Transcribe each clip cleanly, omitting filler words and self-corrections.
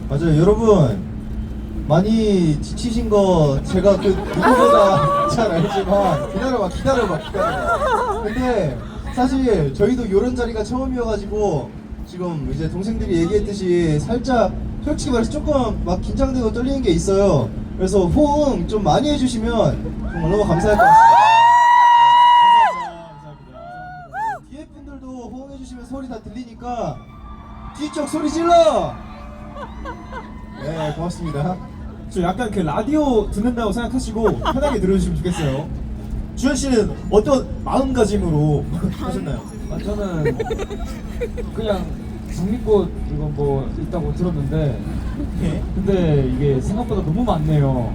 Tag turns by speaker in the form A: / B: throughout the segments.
A: 맞아요, 여러분. 많이 지치신 거 제가 그 누구보다 잘 알지만 기다려봐. 근데 사실 저희도 이런 자리가 처음이어가지고 지금 이제 동생들이 얘기했듯이 살짝 솔직히 말해서 조금 막 긴장되고 떨리는 게 있어요. 그래서 호응 좀 많이 해주시면 정말 너무 감사할 것 같습니다. 감사합니다. 뒤에 분들도 호응해주시면 소리 다 들리니까 뒤쪽 소리 질러! 네, 고맙습니다.
B: 저 약간 그 라디오 듣는다고 생각하시고 편하게 들어주시면 좋겠어요. 주현 씨는 어떤 마음가짐으로 하셨나요?
C: 아, 저는 그냥 장미꽃 이거 뭐 있다고 들었는데
B: 예?
C: 근데 이게 생각보다 너무 많네요.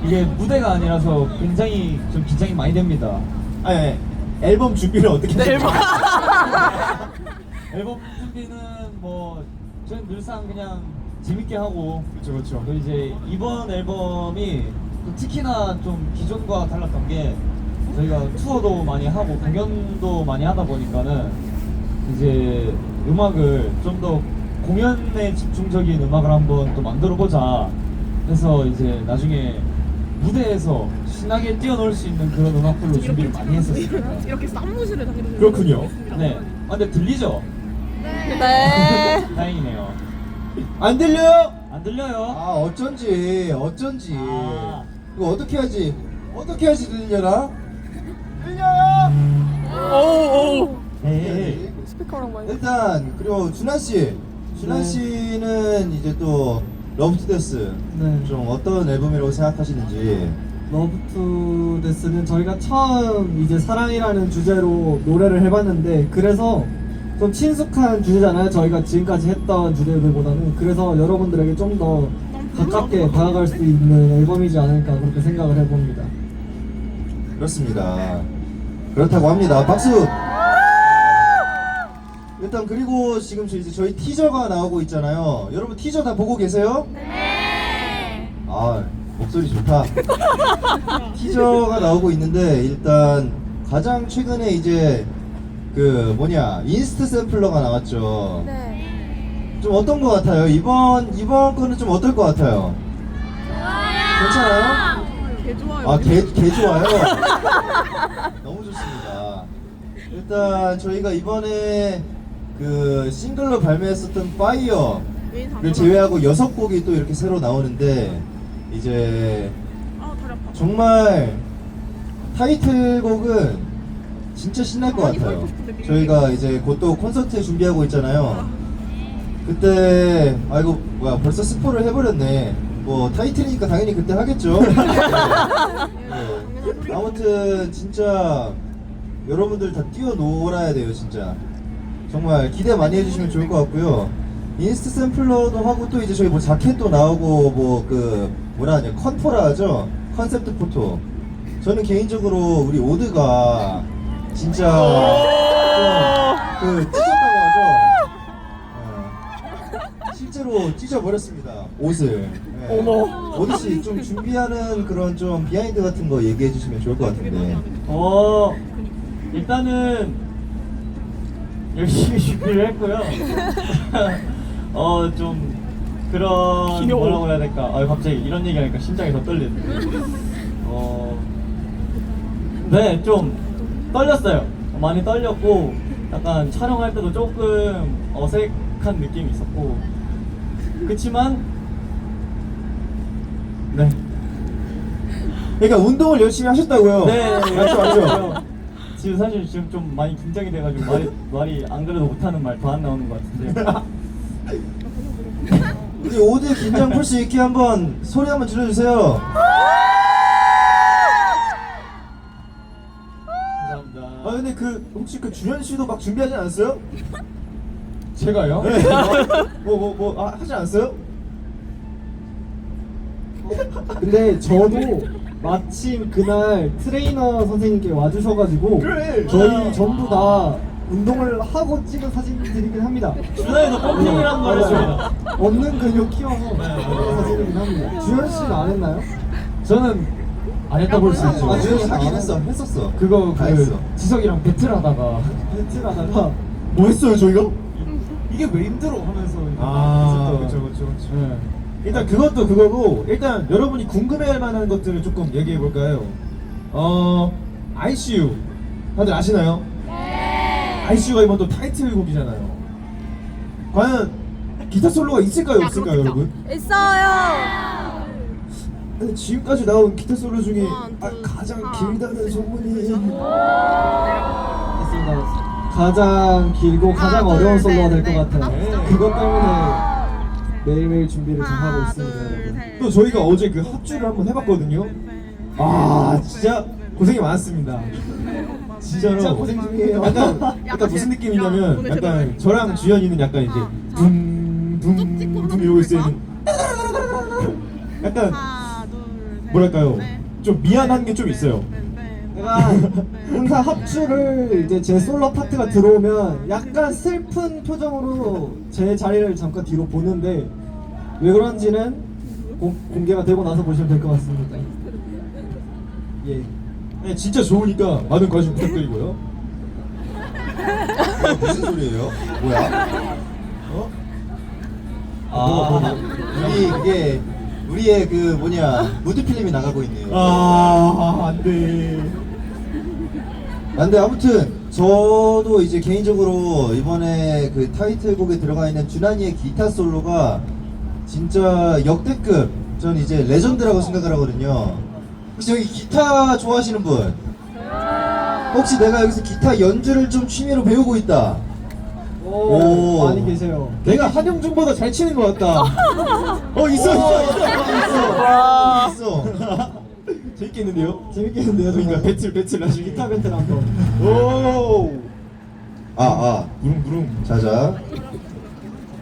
C: 이게 무대가 아니라서 굉장히 좀 긴장이 많이 됩니다.
B: 아, 예. 앨범 준비를 어떻게 하셨나요?
C: 앨범 준비는 뭐 저는 늘상 그냥 재밌게 하고
B: 그렇죠.
C: 또 이제 이번 앨범이 또 특히나 좀 기존과 달랐던 게 저희가 투어도 많이 하고 공연도 많이 하다 보니까는 이제 음악을 좀 더 공연에 집중적인 음악을 한번 또 만들어 보자 해서 이제 나중에 무대에서 신나게 뛰어놀 수 있는 그런 음악들로 준비를 많이 했었습니다.
D: 이렇게 쌈무실을 다니는
B: 그렇군요.
C: 네. 아, 근데 들리죠?
D: 네.
C: 다행이네요.
B: 안 들려요?
C: 안 들려요?
A: 아 어쩐지
C: 아.
A: 이거 어떻게 하지 들려라.
C: 에이.
D: 스피커랑 많이.
A: 일단 그리고 준하
B: 네.
A: 씨는 이제 또 러브 투 데스
E: 네.
A: 좀 어떤 앨범이라고 생각하시는지.
E: 러브 투 데스는 저희가 처음 이제 사랑이라는 주제로 노래를 해봤는데 그래서 좀 친숙한 주제잖아요. 저희가 지금까지 했던 주제들보다는. 그래서 여러분들에게 좀 더 가깝게 다가갈 수 있는 앨범이지 않을까 그렇게 생각을 해봅니다.
A: 그렇습니다. 그렇다고 합니다. 박수. 일단 그리고 지금 이제 저희 티저가 나오고 있잖아요. 여러분 티저 다 보고 계세요? 네. 아 목소리 좋다. 티저가 나오고 있는데 일단 가장 최근에 이제 그 뭐냐 인스트 샘플러가 나왔죠.
D: 네.
A: 좀 어떤 것 같아요? 이번 거는 좀 어떨 것 같아요? 괜찮아요?
D: 개 좋아요.
A: 아, 개 좋아요. 너무 좋습니다. 일단 저희가 이번에 그 싱글로 발매했었던 파이어를 제외하고 6곡이 또 이렇게 새로 나오는데 이제
D: 아 다리 아파.
A: 정말 타이틀곡은 진짜 신날 것 같아요. 저희가 이제 곧 또 콘서트 준비하고 있잖아요. 그때 아이고 뭐야 벌써 스포를 해버렸네. 뭐 타이틀이니까 당연히 그때 하겠죠. 네. 아무튼 진짜 여러분들 다 뛰어놀아야 돼요 진짜. 정말 기대 많이 해주시면 좋을 것 같고요. 인스트 샘플러도 하고 또 이제 저희 뭐 자켓도 나오고 뭐 그 뭐라 하냐 컨포라 하죠. 컨셉트 포토. 저는 개인적으로 우리 오드가 진짜 좀그 찢었다고 하죠. 실제로 찢어버렸습니다 옷을. 네. 오드 씨 좀 준비하는 그런 좀 비하인드 같은 거 얘기해 주시면 좋을 것 같은데.
C: 일단은 열심히 준비를 했고요. 좀 그런 뭐라고 해야 될까? 갑자기 이런 얘기하니까 심장이 더 떨리는데. 네, 좀 떨렸어요. 많이 떨렸고 약간 촬영할 때도 조금 어색한 느낌이 있었고 그치만 네.
B: 그러니까 운동을 열심히 하셨다고요?
C: 네,
B: 맞죠.
C: 지금 사실 지금 좀 많이 긴장이 돼가지고 말이 안 그래도 못하는 말 더 안 나오는 것 같은데.
A: 우리 오드 긴장 풀 수 있게 한번 소리 한번 질러주세요.
C: 감사합니다.
B: 아 근데 그 혹시 그 주현 씨도 막 준비하지 않았어요?
C: 제가요?
B: 네. 하지 않았어요?
E: 근데 저도 마침 그날 트레이너 선생님께 와주셔가지고
B: 그래.
E: 저희 전부 다 운동을 하고 찍은 사진들이긴 합니다.
C: 준하이도 펌핑이라는 걸 했습니다.
E: 없는 근육 키워서 찍은 사진이긴 합니다. 주현 씨는 안 했나요?
C: 저는 안 했다 볼 수 있죠.
A: 아, 주현 하긴 했었어.
C: 그거
A: 다 했어.
C: 지석이랑 배틀하다가
E: 배틀하다가
B: 뭐 했어요 저희가?
C: 이게 왜 힘들어 하면서
B: 아
C: 했었던-
B: 그쵸.
C: 네.
B: 일단 그것도 그거고 일단 여러분이 궁금해할 만한 것들을 조금 얘기해 볼까요? ICU 다들 아시나요? 네. ICU가 이번 또 타이틀곡이잖아요. 과연 기타 솔로가 있을까요, 없을까요, 여러분?
D: 있어요.
B: 근데 지금까지 나온 기타 솔로 중에
D: 원, 투,
B: 가장
D: 아.
B: 길다는 소문이
E: 있습니다. 가장 길고 가장
D: 하나,
E: 어려운
D: 둘,
E: 솔로가
D: 셋,
E: 될 것
D: 넷.
E: 같아요.
B: 네.
E: 그것 때문에 매일매일 준비를 좀 하고 있습니다. 여러분.
B: 또 저희가 어제 그 합주를 한번 해봤거든요. 아 진짜 고생이 많았습니다. 진짜로
E: 진짜 고생 중이에요.
B: 약간 무슨 느낌이냐면 약간 저랑 주현이는 약간 이제 붐붐붐 이러고 있어요. 약간 뭐랄까요? 좀 미안한 게 좀 있어요.
E: 제가 항상 합주를 이제 제 솔로 파트가 들어오면 약간 슬픈 표정으로 제 자리를 잠깐 뒤로 보는데 왜 그런지는 공개가 되고 나서 보시면 될 것 같습니다. 예.
B: 네, 진짜 좋으니까 많은 관심 부탁드리고요.
A: 무슨 소리예요? 뭐야?
B: 어?
A: 아, 그게 우리의 그 뭐냐 무드 필름이 나가고 있네요.
B: 안돼.
A: 근데 아무튼 저도 이제 개인적으로 이번에 그 타이틀곡에 들어가 있는 준하니의 기타 솔로가 진짜 역대급, 전 이제 레전드라고 생각을 하거든요. 혹시 여기 기타 좋아하시는 분? 혹시 내가 여기서 기타 연주를 좀 취미로 배우고 있다. 오.
E: 많이 계세요.
B: 내가 한영준보다 잘 치는 것 같다. 있어. 재밌겠는데요?
E: 재밌겠는데요,
B: 그러니까
E: 정말?
B: 배틀 하시기.
E: 기타 배틀 한번.
B: 오. 부릉부릉.
A: 자자.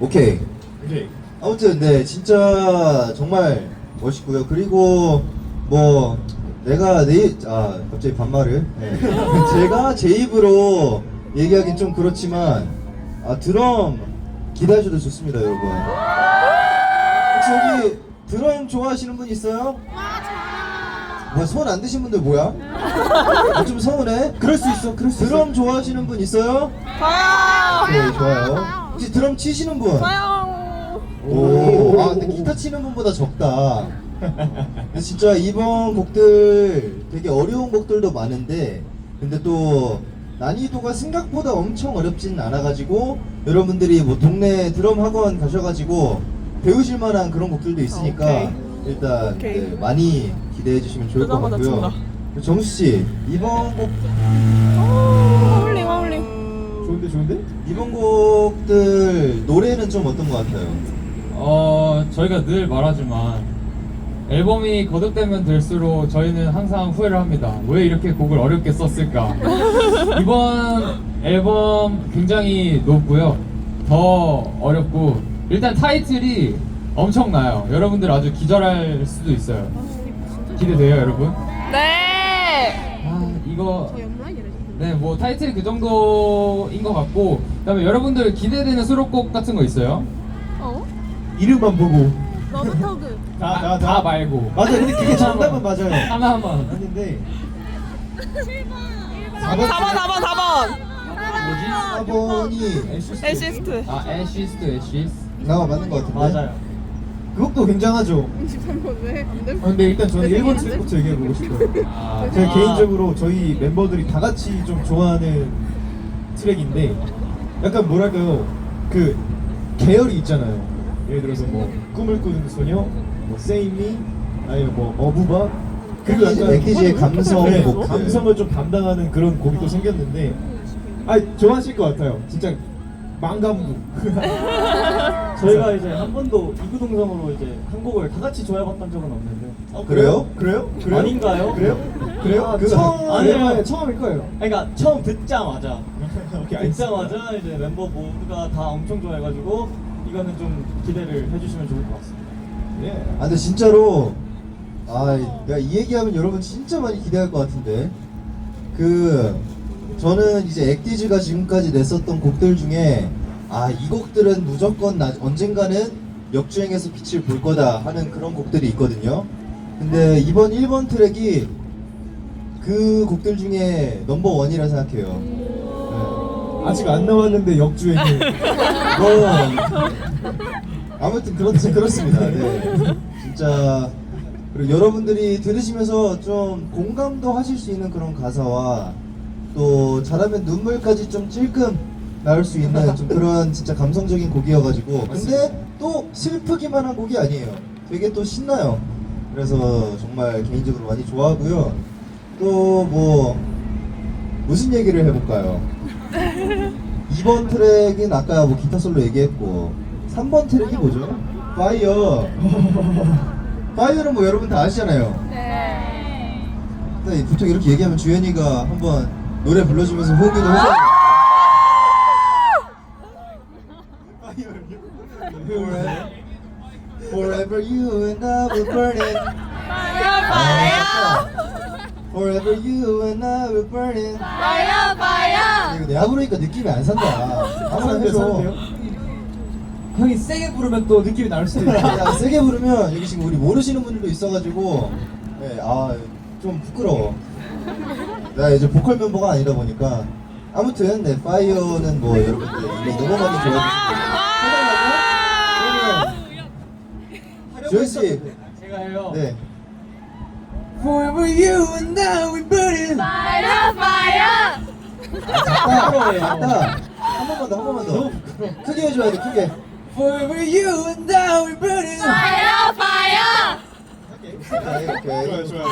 A: 오케이.
B: 오케이.
A: 아무튼 네 진짜 정말 멋있고요. 그리고 뭐 내가 갑자기 반말을 네. 제가 제 입으로 얘기하긴 좀 그렇지만 드럼 기대하셔도 좋습니다, 여러분. 혹시 여기 드럼 좋아하시는 분 있어요? 뭐야, 손 안 드신 분들 뭐야? 좀 서운해?
B: 그럴 수 있어.
A: 드럼 좋아하시는 분 있어요?
D: 저요.
A: 네, 좋아요. 혹시 드럼 치시는 분?
D: 저요.
A: 근데 기타 치는 분보다 적다. 근데 진짜 이번 곡들 되게 어려운 곡들도 많은데, 근데 또 난이도가 생각보다 엄청 어렵진 않아가지고 여러분들이 뭐 동네 드럼 학원 가셔가지고 배우실 만한 그런 곡들도 있으니까
D: 오케이.
A: 일단
D: 오케이.
A: 네, 많이 기대해 주시면 좋을 것
D: 뜨자마자
A: 같고요.
D: 춘다.
A: 정수 씨, 이번 곡
D: 홀링.
B: 좋은데?
A: 이번 곡들 노래는 좀 어떤 것 같아요?
C: 저희가 늘 말하지만 앨범이 거듭되면 될수록 저희는 항상 후회를 합니다. 왜 이렇게 곡을 어렵게 썼을까? 이번 앨범 굉장히 높고요. 더 어렵고 일단 타이틀이 엄청나요. 여러분들 아주 기절할 수도 있어요. 기대돼요, 여러분?
D: 네.
C: 이거 네, 뭐 타이틀이 그 정도인 것 같고 그다음에 여러분들 기대되는 수록곡 같은 거 있어요?
B: 이름만 보고.
D: 러브터그.
C: 다 말고
B: 맞아. 근데 그게 정답은 맞아요.
C: 하나만.
B: 아닌데
D: 4번.
A: 4번이
D: 에시스트.
C: 애시스트.
A: 맞는 것 같은데?
B: 그것도 굉장하죠.
D: 23번 왜? 안 돼?
B: 근데 일단 저는 1번 트랙부터 얘기해보고 싶어요. 제가 개인적으로 저희 멤버들이 다 같이 좀 좋아하는 트랙인데 약간 뭐랄까요, 그 계열이 있잖아요. 예를 들어서 뭐 꿈을 꾸는 소녀, 뭐 Say Me, 아니면 뭐 어부바, 그리고 약간
A: 액티지의 감성
B: 네,
A: 곡들.
B: 감성을 좀 담당하는 그런 곡이 또 생겼는데 좋아하실 것 같아요. 진짜 망감부.
E: 저희가 이제 한 번도 이구동성으로 이제 한 곡을 다 같이 좋아해봤던 적은 없는데.
A: 그래요?
E: 아닌가요?
B: 그래요?
E: 처음
B: 아니에요.
E: 처음일 거예요.
F: 그러니까 처음 듣자마자
B: 오케이, 알겠습니다.
F: 듣자마자 이제 멤버 모두가 다 엄청 좋아해가지고 이거는 좀 기대를 해주시면 좋을 것 같습니다.
B: 예.
A: 근데 진짜로 내가 이 얘기하면 여러분 진짜 많이 기대할 것 같은데 저는 이제 액티즈가 지금까지 냈었던 곡들 중에 이 곡들은 무조건 언젠가는 역주행해서 빛을 볼 거다 하는 그런 곡들이 있거든요. 근데 이번 1번 트랙이 그 곡들 중에 넘버 원이라 생각해요.
B: 아직 안 나왔는데 역주행을.
A: 아무튼 그렇습니다. 네. 진짜 그리고 여러분들이 들으시면서 좀 공감도 하실 수 있는 그런 가사와 또 잘하면 눈물까지 좀 찔끔 나올 수 있는 좀 그런 진짜 감성적인 곡이어가지고 근데 또 슬프기만 한 곡이 아니에요. 되게 또 신나요. 그래서 정말 개인적으로 많이 좋아하고요. 또 뭐 무슨 얘기를 해볼까요? 2번 트랙은 아까 뭐 기타 솔로 얘기했고 3번 트랙이 뭐죠? 파이어. 파이어는 뭐 여러분 다 아시잖아요.
D: 네.
A: 근데 보통 이렇게 얘기하면 주현이가 한번 노래 불러주면서 호응기도 해줘. Forever you and I will burn it. Forever you and I will burn it.
D: 파이어 파이어.
A: 이거 내가 부르니까 느낌이 안 산다. 아무나 해줘.
C: 형이 세게 부르면 또 느낌이 나올 수도 있어.
A: 야, 세게 부르면 여기 지금 우리 모르시는 분들도 있어가지고 네, 좀 부끄러워. 내가 이제 보컬 멤버가 아니다 보니까 아무튼 네, 파이어는 뭐 여러분들 이거 너무 많이 좋아해주시고 해달라고? 그러면 조현씨
C: 제가 해요.
A: 네.
C: Forever you and I will burn it.
D: 파이어 파이어.
A: 작다. 한 번만 더. 크게 해줘야 돼, 크게.
C: Forever you and I will burn it.
D: 파이어 파이어.
A: 오케이.
B: 좋아요.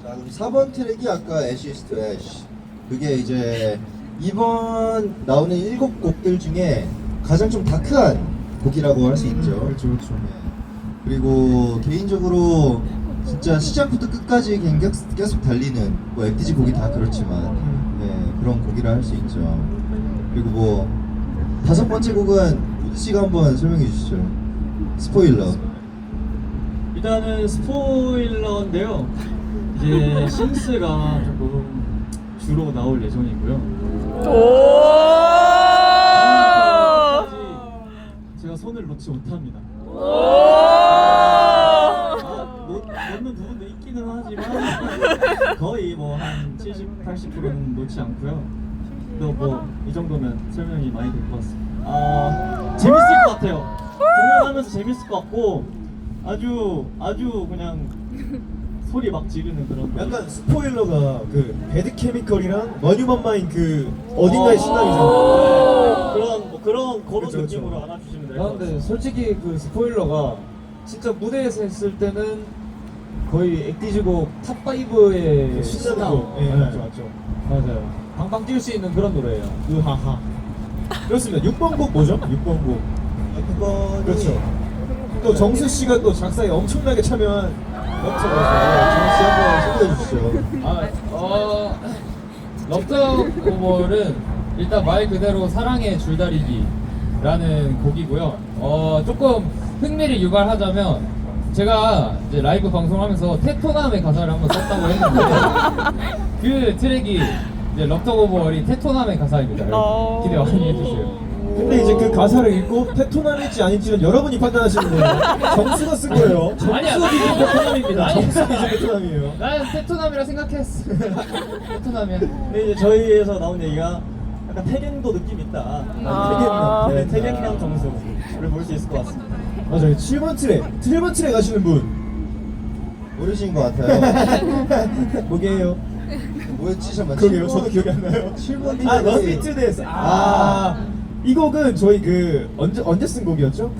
A: 자, 그럼 4번 트랙이 아까 Ashes to Ash. 그게 이제 이번 나오는 7곡들 중에 가장 좀 다크한 곡이라고 할 수 있죠.
B: 그렇죠.
A: 네. 그리고 개인적으로 진짜 시작부터 끝까지 계속 달리는 뭐 엑티지 곡이 다 그렇지만 네, 그런 곡이라 할 수 있죠. 그리고 뭐 5번째 곡은 우드 씨가 한번 설명해 주시죠. 스포일러.
F: 일단은 스포일러인데요. 이제 신스가 조금 주로 나올 예정이고요.
D: 오.
F: 제가 손을 놓지 못합니다. 놓는 부분도 있기는 하지만 거의 뭐 한 70, 80%는 놓지 않고요. 또 뭐 이 정도면 설명이 많이 될 것 같습니다. 재밌을 것 같아요. 공연하면서 재밌을 것 같고 아주 그냥 소리 막 지르는 그런
B: 약간 스포일러가 그 배드 케미컬이랑 머니먼 마인 그 어딘가의 신남이잖아.
F: 그런
B: 그쵸.
F: 느낌으로 알아주시면 될 것
C: 아,
F: 같아요.
C: 근데 솔직히 그 스포일러가 진짜 무대에서 했을 때는 거의 엑티즈곡 탑5의
B: 신나는 거. 예, 맞죠.
C: 맞아요. 방방 뛸 수 있는 그런 노래예요.
B: 으하하. 그렇습니다. 6번 곡 뭐죠? 6번 곡.
A: 6번이
B: 그렇죠. 또 정수 씨가 또 작사에 엄청나게 참여한
A: 정씨 한번 소개해 주시죠.
G: 럽더 오벌은 일단 말 그대로 사랑의 줄다리기라는 곡이고요. 조금 흥미를 유발하자면 제가 이제 라이브 방송하면서 테토남의 가사를 한번 썼다고 했는데 그 트랙이 이제 럽더 오벌이 테토남의 가사입니다. 기대 많이 해주세요.
B: 근데 이제 그 가사를 읽고 테토남일지 아닐지는 여러분이 판단하시는 거예요. 정수가 쓴 거예요.
G: 아니야.
B: 정수가 테토남입니다.
G: 아니야.
B: 정수가 이제 테토남이에요.
G: 난 테토남이라 생각했어. 테토남이야.
F: 근데 이제 저희에서 나온 얘기가 약간 태견도 느낌 있다. 태견이랑 정수를 볼 수 있을 것 같습니다.
B: 맞아요. 7번 트랙 가시는 분.
A: 모르신 것 같아요.
B: 뭐게요?
A: 뭐였지? 잠깐만.
B: 그러게요. 저도 기억이 안 나요.
A: 7번
B: 아, 러스 투 데스. 이 곡은 저희 그 언제 쓴 곡이었죠?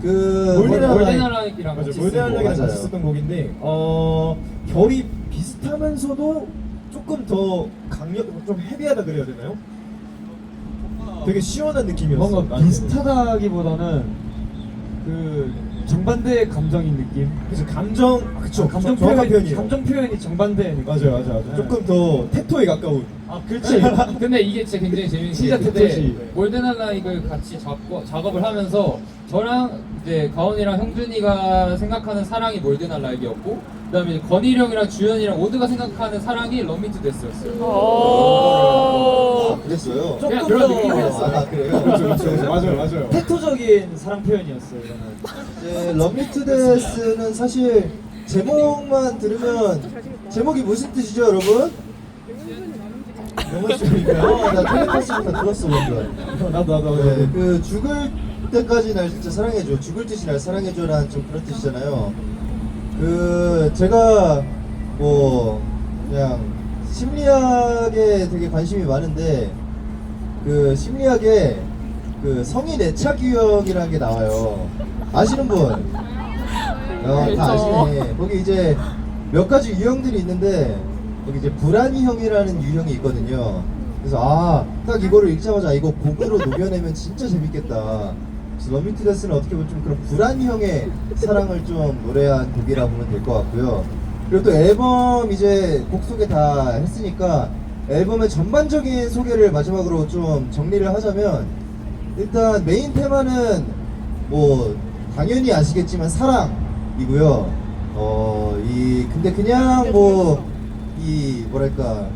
G: 몰데나라이키랑
B: 맞아.
G: 같이
B: 몰데나라이키랑
A: 맞아요.
B: 같이 썼던 곡인데 결이 비슷하면서도 조금 더 좀 헤비하다 그래야 되나요? 되게 시원한 느낌이었어요.
C: 뭔가 비슷하다기보다는 그 정반대의 감정인 느낌.
B: 그래서 감정
C: 감정
B: 정확한 표현이에요.
C: 감정 표현이 정반대니까.
B: 맞아요.
C: 네.
B: 조금 더 테토에 가까운.
C: 아, 그렇지.
G: 근데 이게 진짜 굉장히 재밌는 게
C: 진짜
G: 그때
C: 테토지.
G: 몰데나라이크를 같이 작업을 하면서 저랑 이제 가온이랑 형준이가 생각하는 사랑이 몰데나라이크였고 그다음에 이제 건일이 형이랑 주현이랑 오드가 생각하는 사랑이 럼미투 데스였어요.
A: 아, 그랬어요.
G: 그냥
C: 조금
G: 그런
C: 더
G: 느낌이었어요.
A: 아, 그래요?
B: 그렇죠. 맞아요.
C: 테토적인 사랑 표현이었어요. 이거는.
A: 이제 럼미투데스는 사실 제목만 들으면 제목이 무슨 뜻이죠, 여러분?
B: 영원 씨니까요.
A: 나 텔레파시부터 들었어 먼저.
B: 나도.
A: 네, 그 죽을 때까지 날 진짜 사랑해줘. 죽을 듯이 날 사랑해줘라는 좀 그런 뜻이잖아요. 그 제가 뭐 그냥 심리학에 되게 관심이 많은데 그 심리학에 그 성인 애착 유형이라는 게 나와요. 아시는 분? 다 아시네. 거기 이제 몇 가지 유형들이 있는데 거기 이제 불안이형이라는 유형이 있거든요. 그래서 딱 이거를 읽자마자 이거 곡으로 녹여내면 진짜 재밌겠다. 그래서 러미투데스는 어떻게 보면 좀 그런 불안형의 사랑을 좀 노래한 곡이라 보면 될 것 같고요. 그리고 또 앨범 이제 곡 소개 다 했으니까 앨범의 전반적인 소개를 마지막으로 좀 정리를 하자면 일단 메인 테마는 뭐 당연히 아시겠지만 사랑이고요. 근데 그냥 뭐랄까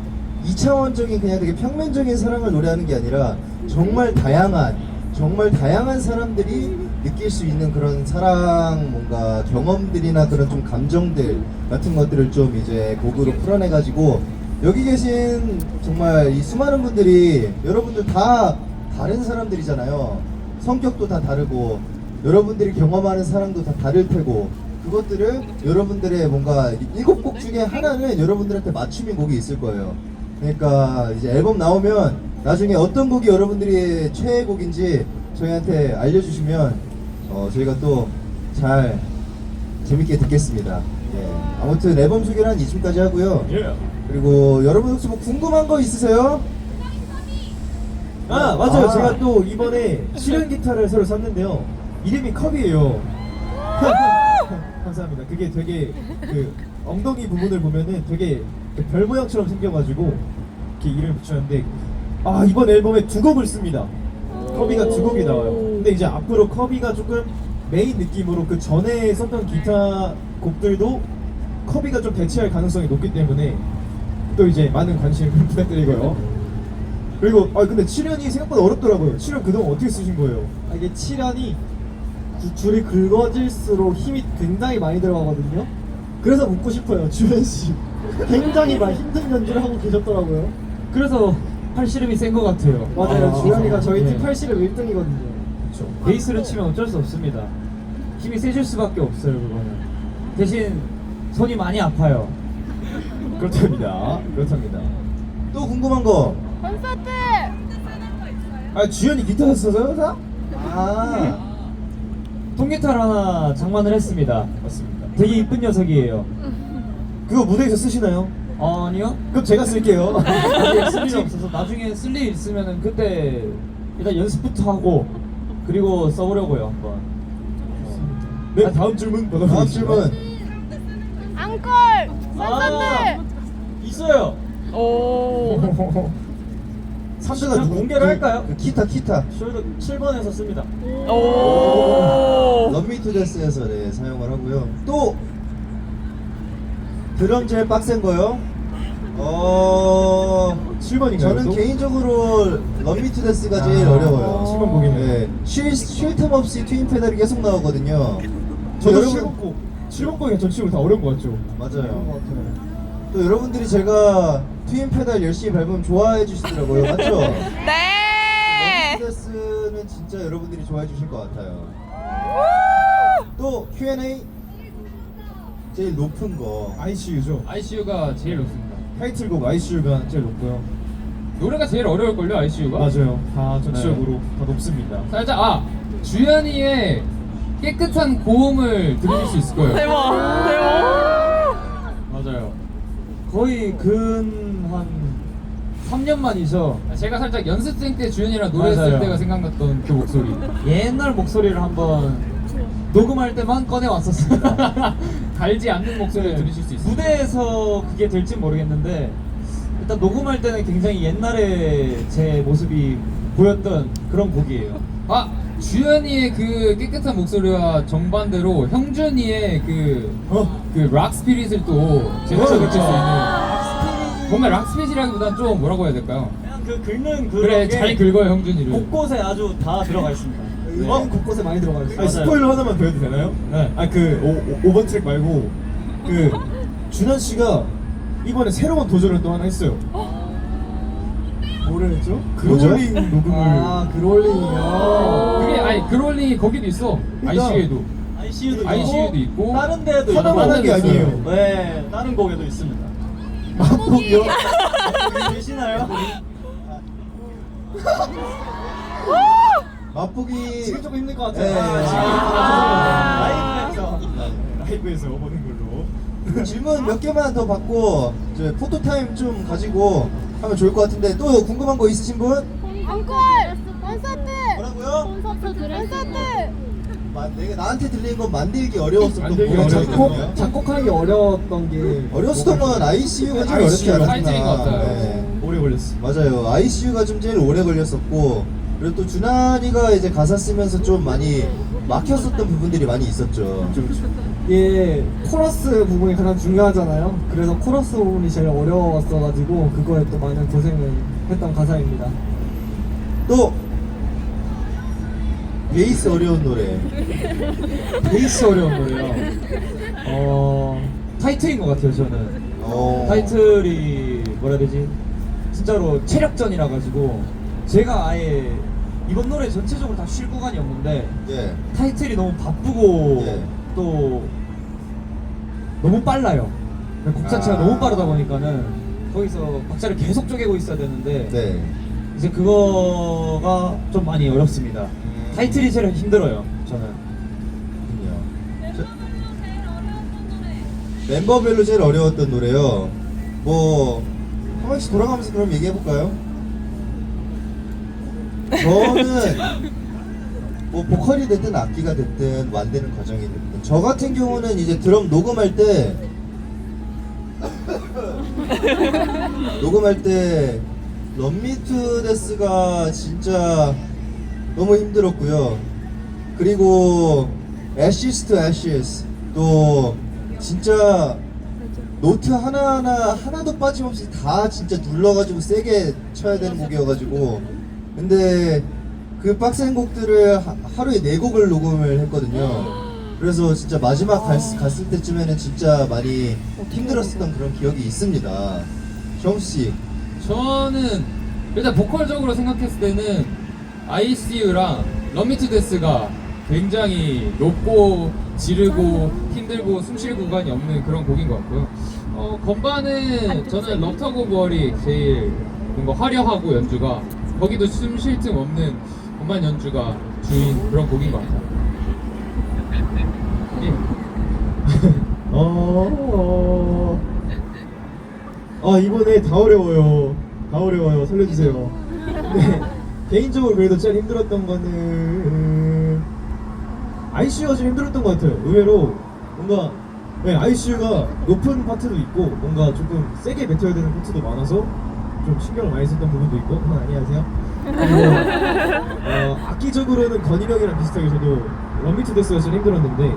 A: 2차원적인 그냥 되게 평면적인 사랑을 노래하는 게 아니라 정말 다양한 사람들이 느낄 수 있는 그런 사랑 뭔가 경험들이나 그런 좀 감정들 같은 것들을 좀 이제 곡으로 풀어내가지고 여기 계신 정말 이 수많은 분들이 여러분들 다 다른 사람들이잖아요. 성격도 다 다르고 여러분들이 경험하는 사랑도 다 다를 테고 그것들을 여러분들의 뭔가 7곡 중에 하나는 여러분들한테 맞춤인 곡이 있을 거예요. 그러니까 이제 앨범 나오면 나중에 어떤 곡이 여러분들이 최애곡인지 저희한테 알려주시면 저희가 또 잘 재밌게 듣겠습니다. 예. 아무튼 앨범 소개를 한 이쯤까지 하고요. 그리고 여러분 혹시 뭐 궁금한 거 있으세요?
B: 맞아요. 제가 또 이번에 실현 기타를 새로 샀는데요. 이름이 컵이에요. 감사합니다. 그게 되게 그 엉덩이 부분을 보면은 되게 별 모양처럼 생겨가지고 이렇게 이름을 붙였는데 이번 앨범에 2곡을 씁니다. 커비가 2곡이 나와요. 근데 이제 앞으로 커비가 조금 메인 느낌으로 그 전에 썼던 기타 곡들도 커비가 좀 대체할 가능성이 높기 때문에 또 이제 많은 관심 부탁드리고요. 그리고 근데 칠연이 생각보다 어렵더라고요. 칠연 그동안 어떻게 쓰신 거예요?
E: 이게 칠연이 줄이 굵어질수록 힘이 굉장히 많이 들어가거든요. 그래서 묻고 싶어요, 주현 씨. 굉장히 막 힘든 연주를 하고 계셨더라고요.
C: 그래서 팔씨름이 센 것 같아요.
E: 맞아요, 주현이가 저희 팀
C: 네.
E: 80을 1등이거든요.
C: 그렇죠. 베이스를 치면 어쩔 수 없습니다. 힘이 세질 수밖에 없어요, 그거는. 대신 손이 많이 아파요.
B: 그렇답니다.
A: 또 궁금한 거?
D: 콘서트.
B: 주연이 기타 샀어요, 다?
C: 통기타를 하나 장만을 했습니다.
B: 맞습니다.
C: 되게 이쁜 녀석이에요.
B: 그거 무대에서 쓰시나요?
C: 아니요?
B: 그럼 제가 쓸게요.
C: 아직 쓸 일이 없어서 나중에 쓸 일 있으면은 그때 일단 연습부터 하고 그리고 써보려고요 한번.
B: 네, 다음 질문
A: 다음
B: 받아보겠습니다.
A: 질문.
D: 앙콜. 콘서트.
C: 있어요.
D: 오.
A: 3등은 누구?
C: 공개를 할까요?
A: 그 기타.
C: 숄더 7번에서 씁니다.
D: 오.
A: 럼미투데스에서 네, 사용을 하고요. 또 드럼 제일 빡센 거요?
B: 7번인가요?
A: 저는
B: 또?
A: 개인적으로 럼미투데스가 제일 어려워요.
B: 7번 곡이네요.
A: 네, 쉴 틈 없이 트윈 페달이 계속 나오거든요.
B: 저도
A: 여러분-
B: 7번 곡이 전체적으로 다 어려운 것 같죠?
A: 맞아요. 또 여러분들이 제가 트윈 페달 열심히 밟으면 좋아해 주시더라고요. 맞죠?
D: 네.
A: 럼미투데스는 진짜 여러분들이 좋아해 주실 것 같아요. 또 Q&A 제일 높은 거.
B: ICU죠.
G: ICU가 제일 높습니다.
B: 타이틀곡 ICU가 제일 높고요.
G: 노래가 제일 어려울걸요, ICU가?
B: 맞아요. 다 전체적으로 다 높습니다.
G: 살짝 주현이의 깨끗한 고음을 들으실 수 있을 거예요.
D: 대박.
C: 맞아요. 거의 근 한 3년 만이죠.
G: 제가 살짝 연습생 때 주현이랑 노래했을
C: 맞아요.
G: 때가 생각났던 그 목소리.
C: 옛날 목소리를 한번 녹음할 때만 꺼내 왔었습니다.
G: 갈지 않는 목소리를 들으실 수 있어요.
C: 무대에서 그게 될지 모르겠는데 일단 녹음할 때는 굉장히 옛날에 제 모습이 보였던 그런 곡이에요.
G: 주현이의 그 깨끗한 목소리와 정반대로 형준이의 그 락 스피릿을 또 제대로 느낄 수 있는 뭔가 락 스피릿이라기보단 좀 뭐라고 해야 될까요?
C: 그냥 그 긁는
G: 그래, 잘 긁어요 형준이를.
C: 곳곳에 아주 다 들어가 있습니다.
E: 음악은 곳곳에 많이 들어가 있어요.
B: 아니, 스포일러 하나만 더 해도 되나요?
C: 네.
B: 5번 트랙 말고 준현 씨가 이번에 새로운 도전을 또 하나 했어요.
E: 뭐를 했죠?
B: 그롤링 녹음을
E: 아 그롤링이요.
G: 그게 아니 그롤링이 거기도 있어. ICU에도.
F: ICU도
G: 있고
F: 다른 데도
B: 하나만
F: 있고.
B: 한 게 아니에요.
F: 네, 다른 곡에도 있습니다.
B: 마법이요?
F: 여기 계시나요?
A: 맛보기
E: 지금 조금 힘들 것
A: 네,
E: 같아요.
F: 라이브에서
B: 라이브에서 보는 걸로.
A: 질문 몇 개만 더 받고 이제 포토 타임 좀 가지고 하면 좋을 것 같은데 또 궁금한 거 있으신 분?
D: 앙콜 콘서트
A: 뭐라고요?
D: 콘서트
A: 내가 나한테 들린 건 만들기 어려웠었던
G: 만들기
A: 거
G: 어려웠거든요.
E: 작곡하기 어려웠던 게
A: 어려웠던 건 ICU가 제일 어렵지
G: ICU
A: 않았나.
G: 타이틀인 것 같아요.
A: 네.
B: 오래 걸렸어.
A: 맞아요. ICU가 좀 제일 오래 걸렸었고 그리고 또 준환이가 이제 가사 쓰면서 좀 많이 막혔었던 부분들이 많이 있었죠.
E: 이게 코러스 부분이 가장 중요하잖아요. 그래서 코러스 부분이 제일 어려웠어가지고 그거에 또 많은 고생을 했던 가사입니다.
A: 또 베이스 어려운 노래.
C: 베이스 어려운 노래요. 타이틀인 것 같아요 저는.
A: 어.
C: 타이틀이 뭐라 해야 되지? 진짜로 체력전이라 가지고 제가 아예 이번 노래 전체적으로 다 쉴 구간이 없는데
A: 예.
C: 타이틀이 너무 바쁘고
A: 예.
C: 또 너무 빨라요. 곡 자체가 너무 빠르다 보니까는 거기서 박자를 계속 쪼개고 있어야 되는데
A: 네.
C: 이제 그거가 좀 많이 어렵습니다. 타이틀이 제일 힘들어요 저는.
A: 멤버별로 제일 어려웠던 노래요. 뭐 한 번씩 돌아가면서 그럼 얘기해 볼까요? 저는 뭐 보컬이 됐든 악기가 됐든 완되는 과정이 됐든 저 같은 경우는 이제 드럼 녹음할 때 런미투 데스가 진짜 너무 힘들었고요. 그리고 애쉬스 투 애쉬스 또 진짜 노트 하나도 빠짐없이 다 진짜 눌러가지고 세게 쳐야 되는 곡이어가지고 근데 그 빡센 곡들을 하루에 4곡을 녹음을 했거든요. 그래서 진짜 마지막 갔을 때쯤에는 진짜 많이 힘들었었던 그런 기억이 있습니다. 정씨.
G: 저는 일단 보컬적으로 생각했을 때는 ICU랑 런미투 데스가 굉장히 높고 지르고 힘들고 숨쉴 구간이 없는 그런 곡인 것 같고요. 건반은 저는 럽터그 오브 월이 제일 뭔가 화려하고 연주가 거기도 숨 쉴 틈 없는 건반 연주가 주인 그런 곡인 것 같아요. 예.
B: 이번에 다 어려워요. 다 어려워요. 살려주세요. 네, 개인적으로 그래도 제일 힘들었던 거는 ICU가 제일 힘들었던 것 같아요. 의외로 뭔가 ICU가 높은 파트도 있고 뭔가 조금 세게 뱉어야 되는 파트도 많아서 좀 신경을 많이 썼던 부분도 있고. 안녕하세요. 그리고 악기적으로는 건일 형이랑 비슷하게 저도 런미투 데스가 제일 힘들었는데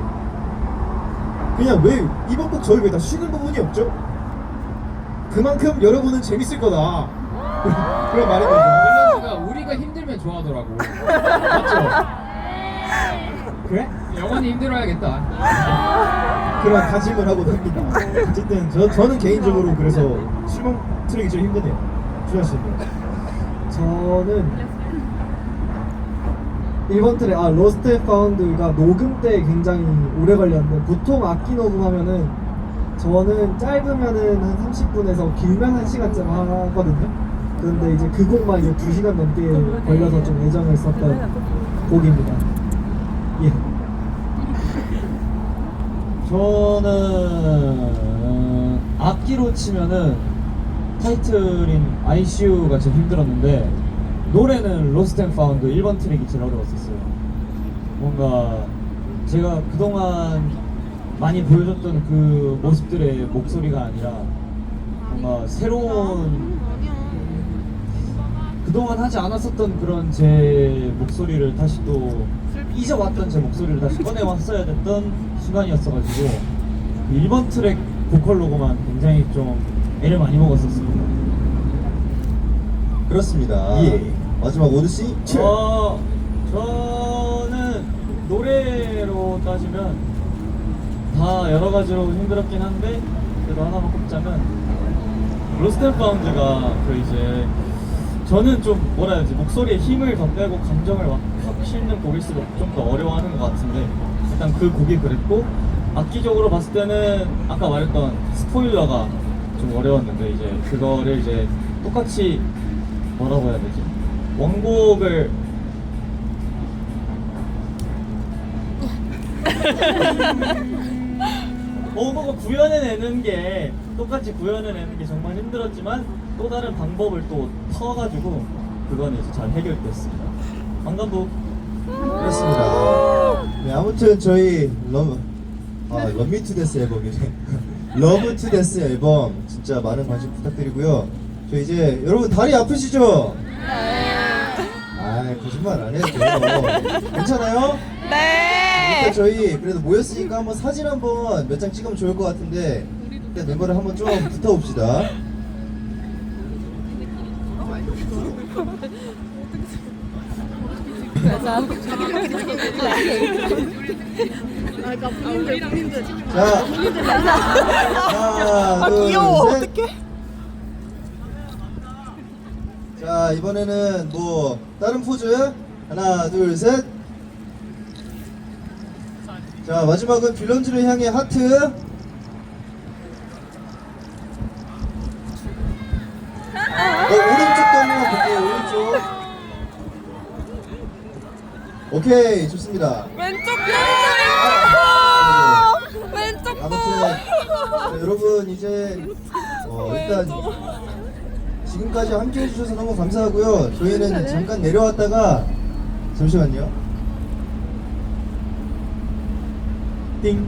B: 그냥 왜 이번 곡 저희 왜 다 쉬는 부분이 없죠? 그만큼 여러분은 재밌을 거다. 그런 말인 거죠.
G: 밸런스가 우리가 힘들면 좋아하더라고. 맞죠?
B: 그래?
G: 영원히 힘들어야겠다.
B: 그런 다짐을 하고 답니다. 어쨌든 저는 개인적으로 그래서 실망 트랙이 제일 힘드네요. 주현 씨는?
E: 저는 1번 트랙 로스트 앤 파운드가 녹음 때 굉장히 오래 걸렸는데 보통 악기 녹음하면은 저는 짧으면은 한 30분에서 길면 1시간쯤 하거든요. 그런데 이제 그 곡만 이제 2시간 넘게 걸려서 좀 애정을 썼던 곡입니다. 예.
C: 저는 악기로 치면은 타이틀인 ICU가 제일 힘들었는데 노래는 로스트 앤 파운드 1번 트랙이 제일 어려웠었어요. 뭔가 제가 그동안 많이 보여줬던 그 모습들의 목소리가 아니라 뭔가 새로운 그동안 하지 않았었던 그런 제 목소리를 다시 또 잊어왔던 제 목소리를 다시 꺼내왔어야 됐던 순간이었어가지고 1번 트랙 보컬 로고만 굉장히 좀 애를 많이 먹었었습니다.
A: 그렇습니다.
B: 예.
A: 마지막 오드씨.
C: 저는 노래로 따지면 다 여러 가지로 힘들었긴 한데 그래도 하나만 꼽자면 로스트 앤 파운드가 그 이제
F: 저는 좀 뭐라 해야 되지 목소리에 힘을 더 빼고 감정을 막 확 실는 곡일수록 좀 더 어려워하는 것 같은데 일단 그 곡이 그랬고 악기적으로 봤을 때는 아까 말했던 스포일러가 좀 어려웠는데 이제 그거를 이제 똑같이 뭐라고 해야 되지 원곡을 원곡을 구현해내는 게 똑같이 구현해내는 게 정말 힘들었지만 또 다른 방법을 또 터가지고 그거는 이제 잘 해결됐습니다. 방감부
A: 그렇습니다. 네, 아무튼 저희 러미 투 데스 앨범이네. 러브 투 데스 앨범 진짜 많은 관심 부탁드리고요. 저 이제 여러분 다리 아프시죠? 아 거짓말 안 해도 돼요. 괜찮아요?
H: 네.
A: 일단 저희 그래도 모였으니까 한번 사진 한번 몇 장 찍으면 좋을 것 같은데 일단 멤버를 한번 좀 붙어봅시다. 자, 하나, 둘,
H: 귀여워.
A: 셋.
H: 어떡해.
A: 자, 이번에는 뭐 다른 포즈 하나, 둘, 셋. 자, 마지막은 빌런즈를 향해 하트. 오른쪽도 한번 볼게요. 오른쪽. 오케이, 좋습니다.
H: 왼쪽 왼쪽 왼쪽
A: 아무튼 자, 여러분 이제 일단 지금까지 함께 해주셔서 너무 감사하고요. 저희는 잠깐 내려왔다가 잠시만요.
F: 띵